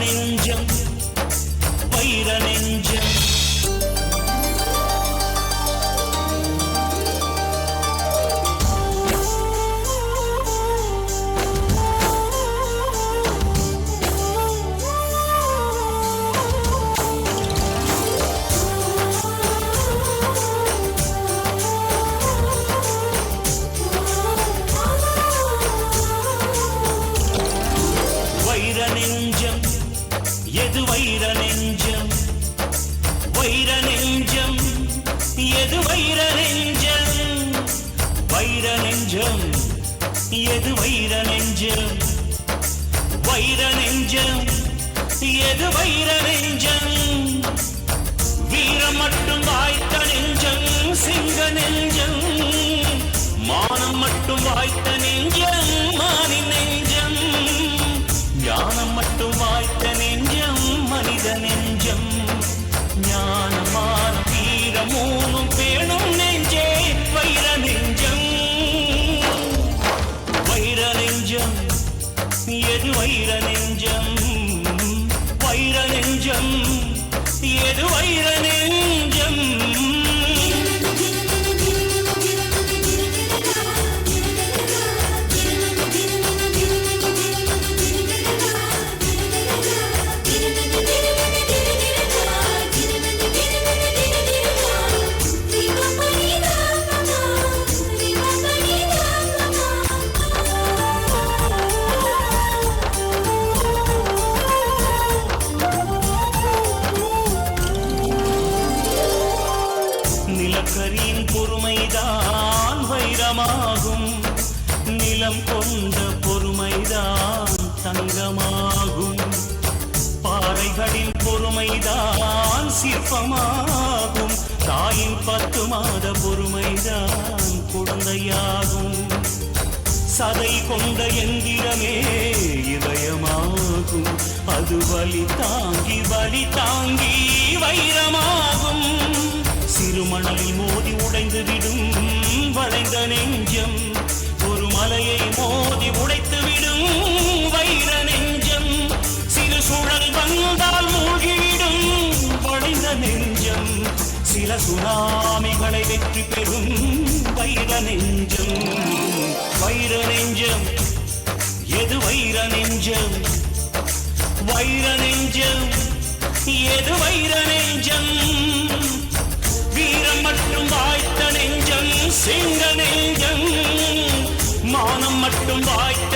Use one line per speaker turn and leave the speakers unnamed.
நெஞ்சம் வைர நெஞ்சம் எது வைர நெஞ்சம் வைர நெஞ்சம் எது வைர நெஞ்சம் வைர நெஞ்சம் எது வைர நெஞ்சம் வைர நெஞ்சம் எது வைர நெஞ்சம் வீரம் மட்டும் வாய்த்த நெஞ்சம் சிங்க நெஞ்சம் மானம் மட்டும் வாய்த்த நெஞ்சம் மானி நெஞ்சம் ஞானம் மட்டும் வாய்த்த நெஞ்சம் மனித நெஞ்சம் ஞானமான வீரமூனும் பேணும் நெஞ்சே வைர நெஞ்சம் வைர நெஞ்சம் எது வைர நெஞ்சம் வைர நெஞ்சம் எது வைர நெஞ்சம் நிலக்கரியின் பொறுமைதான் வைரமாகும் நிலம் கொண்ட பொறுமைதான் தங்கமாகும் பாறைகளின் பொறுமைதான் சிற்பமாகும் தாயின் 10 மாத பொறுமைதான் குழந்தையாகும் சதை கொண்ட எந்திரமே இதயமாகும் அது வலி தாங்கி வைரமாகும் சிறுமணலில் மோதி உடைந்து விடும் வளைந்த நெஞ்சம் ஒரு மலையை மோதி உடைத்து விடும் வைர நெஞ்சம் சிறு சுழல் வந்தால் மூழ்கிவிடும் வளைந்த நெஞ்சம் சில சுனாமிகளை வெற்றி பெறும் வைர நெஞ்சம் வைர நெஞ்சம் எது வைர நெஞ்சம் வைர நெஞ்சம் எது வைர நெஞ்சம் வீரம் மட்டும் வாய்த்த நெஞ்சம் சிங்க நெஞ்சம் மானம் மட்டும் வாய்த்த